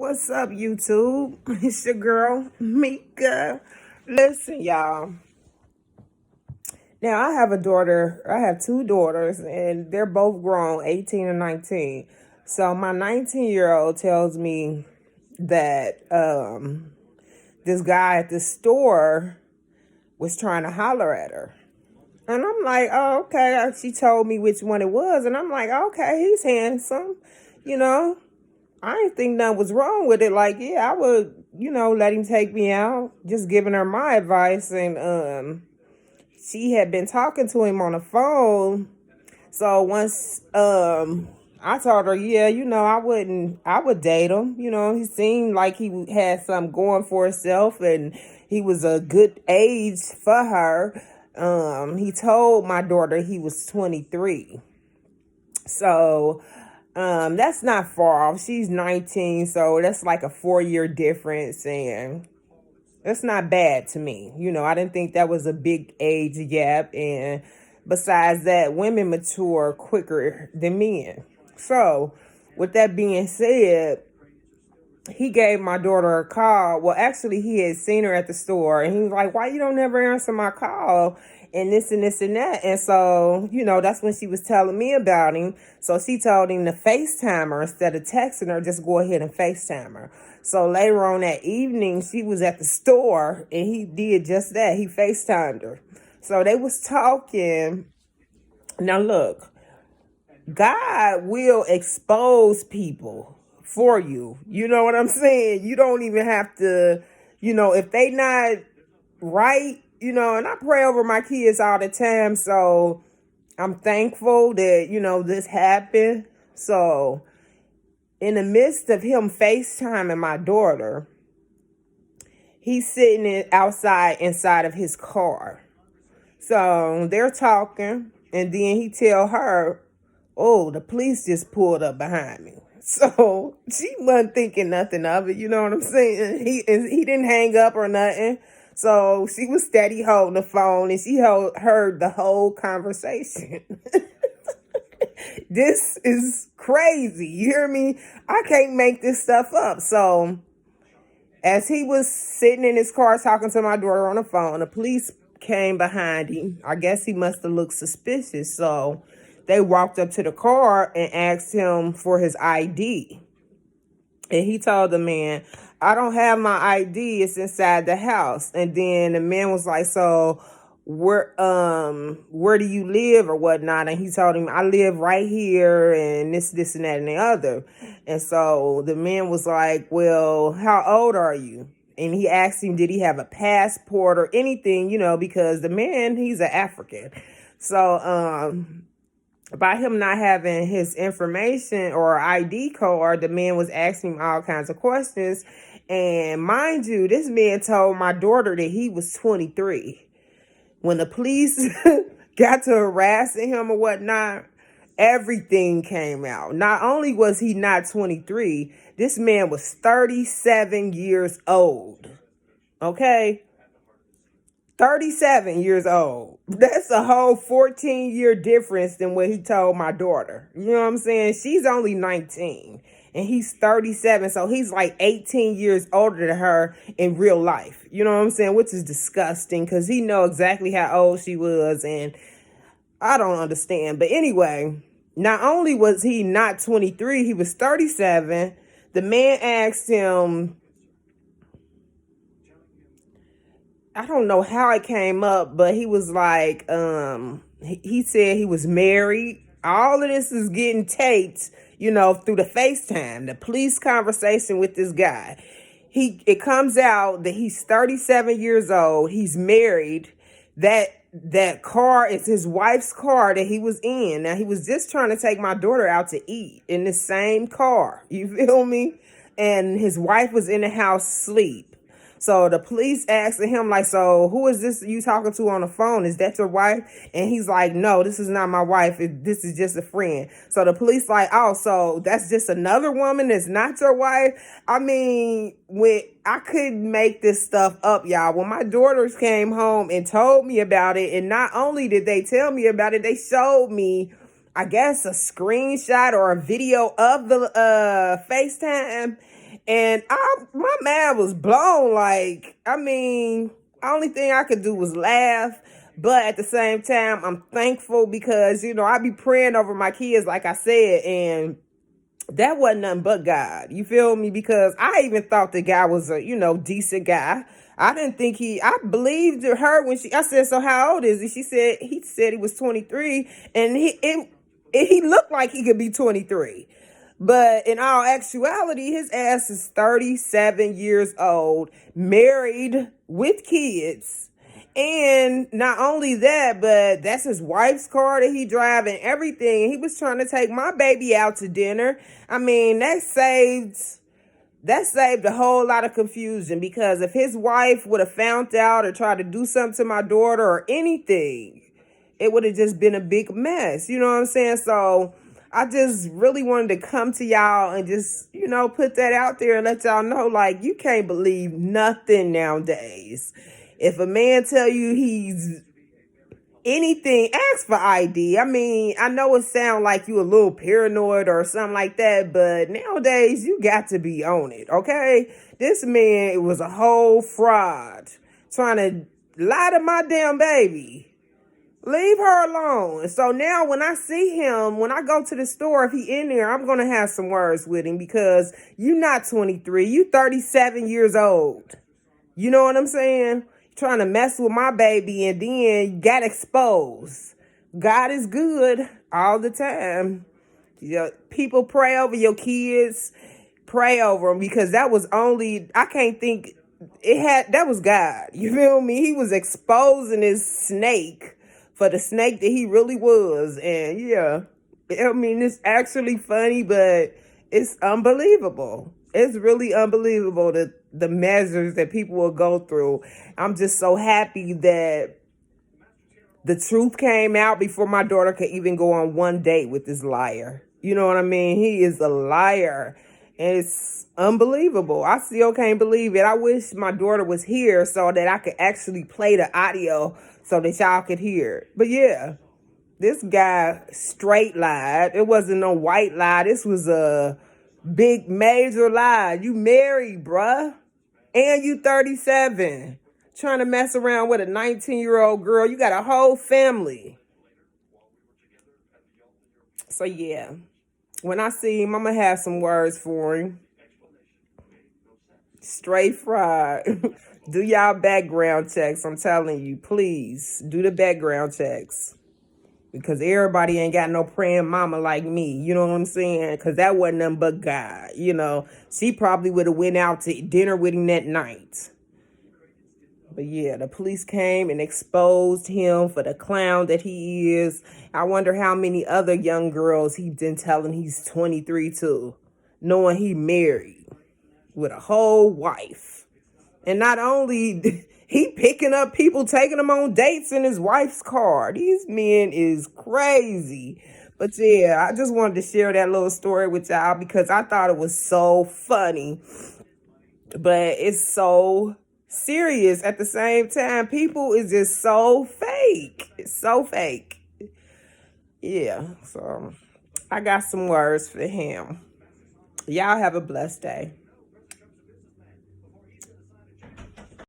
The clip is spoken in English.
What's up, YouTube? It's your girl, Mika. Listen, y'all. Now, I have a daughter. I have two daughters, and they're both grown, 18 and 19. So, my 19-year-old tells me that this guy at the store was trying to holler at her. And I'm like, oh, okay. She told me which one it was. And I'm like, okay, he's handsome, you know. I didn't think nothing was wrong with it. Like, yeah, I would, let him take me out. Just giving her my advice. And she had been talking to him on the phone. So once I told her, yeah, I would date him. He seemed like he had something going for himself and he was a good age for her. He told my daughter he was 23. So that's not far off. She's 19, so that's like a 4-year difference, and that's not bad to me. I didn't think that was a big age gap, and besides that, women mature quicker than men. So, with that being said, he gave my daughter a call. Well, actually, he had seen her at the store, and he was like, "Why you don't never answer my call?" And this and this and that. And so, that's when she was telling me about him. So she told him to FaceTime her instead of texting her, just go ahead and FaceTime her. So later on that evening, she was at the store and he did just that. He FaceTimed her. So they was talking. Now look, God will expose people for you. You know what I'm saying? You don't even have to, if they not right, and I pray over my kids all the time. So I'm thankful that, this happened. So in the midst of him FaceTiming my daughter, he's sitting outside inside of his car. So they're talking, and then he tell her, oh, the police just pulled up behind me. So she wasn't thinking nothing of it. You know what I'm saying? He didn't hang up or nothing. So she was steady holding the phone, and she heard the whole conversation. This is crazy. You hear me? I can't make this stuff up. So as he was sitting in his car talking to my daughter on the phone, the police came behind him. I guess he must have looked suspicious. So they walked up to the car and asked him for his ID. And he told the man, I don't have my ID. It's inside the house. And then the man was like, so where do you live or whatnot? And he told him, I live right here and this and that and the other. And so the man was like, well, how old are you? And he asked him, did he have a passport or anything, because the man, he's an African. So by him not having his information or ID card, the man was asking him all kinds of questions. And mind you, this man told my daughter that he was 23. When the police got to harassing him or whatnot, everything came out. Not only was he not 23, this man was 37 years old. Okay? 37 years old. That's a whole 14-year difference than what he told my daughter. You know what I'm saying? She's only 19 and he's 37. So he's like 18 years older than her in real life. You know what I'm saying? Which is disgusting because he know exactly how old she was, and I don't understand. But anyway, not only was he not 23, he was 37. The man asked him, I don't know how it came up, but he was like, he said he was married. All of this is getting taped, through the FaceTime, the police conversation with this guy. It comes out that he's 37 years old. He's married. That car is his wife's car that he was in. Now, he was just trying to take my daughter out to eat in the same car. You feel me? And his wife was in the house asleep. So the police asked him, like, so who is this you talking to on the phone? Is that your wife? And he's like, no, this is not my wife. This is just a friend. So the police like, oh, so that's just another woman that's not your wife? I mean, I couldn't make this stuff up, y'all. When my daughters came home and told me about it, and not only did they tell me about it, they showed me, I guess, a screenshot or a video of the FaceTime. And my man was blown. Like, I mean, only thing I could do was laugh. But at the same time, I'm thankful because, I be praying over my kids, like I said, and that wasn't nothing but God. You feel me? Because I even thought the guy was a, decent guy. I didn't think I believed her when I said, so how old is he? He said he was 23, and he looked like he could be 23. But in all actuality, his ass is 37 years old, married with kids. And not only that, but that's his wife's car that he drive and everything. And he was trying to take my baby out to dinner. I mean, that saved a whole lot of confusion, because if his wife would have found out or tried to do something to my daughter or anything, it would have just been a big mess. You know what I'm saying? So I just really wanted to come to y'all and just, put that out there and let y'all know, like, you can't believe nothing nowadays. If a man tell you he's anything, ask for ID. I mean, I know it sounds like you a little paranoid or something like that, but nowadays you got to be on it, okay? This man was a whole fraud trying to lie to my damn baby. Leave her alone. So now when I see him, when I go to the store, if he in there, I'm going to have some words with him, because you not 23, you 37 years old. You know what I'm saying? Trying to mess with my baby and then got exposed. God is good all the time. People pray over your kids. Pray over them, because that was I can't think, that was God. You feel me? He was exposing his snake for the snake that he really was. And yeah, I mean, it's actually funny, but it's unbelievable. It's really unbelievable, the measures that people will go through. I'm just so happy that the truth came out before my daughter could even go on one date with this liar. You know what I mean? He is a liar. And it's unbelievable. I still can't believe it. I wish my daughter was here so that I could actually play the audio so that y'all could hear it. But yeah, this guy straight lied. It wasn't no white lie. This was a big major lie. You married, bruh. And you 37. Trying to mess around with a 19-year-old girl. You got a whole family. So yeah, when I see him, I'm going to have some words for him. Straight fried. Do y'all background checks. I'm telling you, please do the background checks. Because everybody ain't got no praying mama like me. You know what I'm saying? Because that wasn't nothing but God. She probably would have went out to dinner with him that night. But yeah, the police came and exposed him for the clown that he is. I wonder how many other young girls he's been telling he's 23 to, knowing he married with a whole wife. And not only he picking up people, taking them on dates in his wife's car. These men is crazy. But yeah, I just wanted to share that little story with y'all because I thought it was so funny. But it's so serious at the same time. People is just so fake. It's so fake. Yeah, so I got some words for him. Y'all have a blessed day.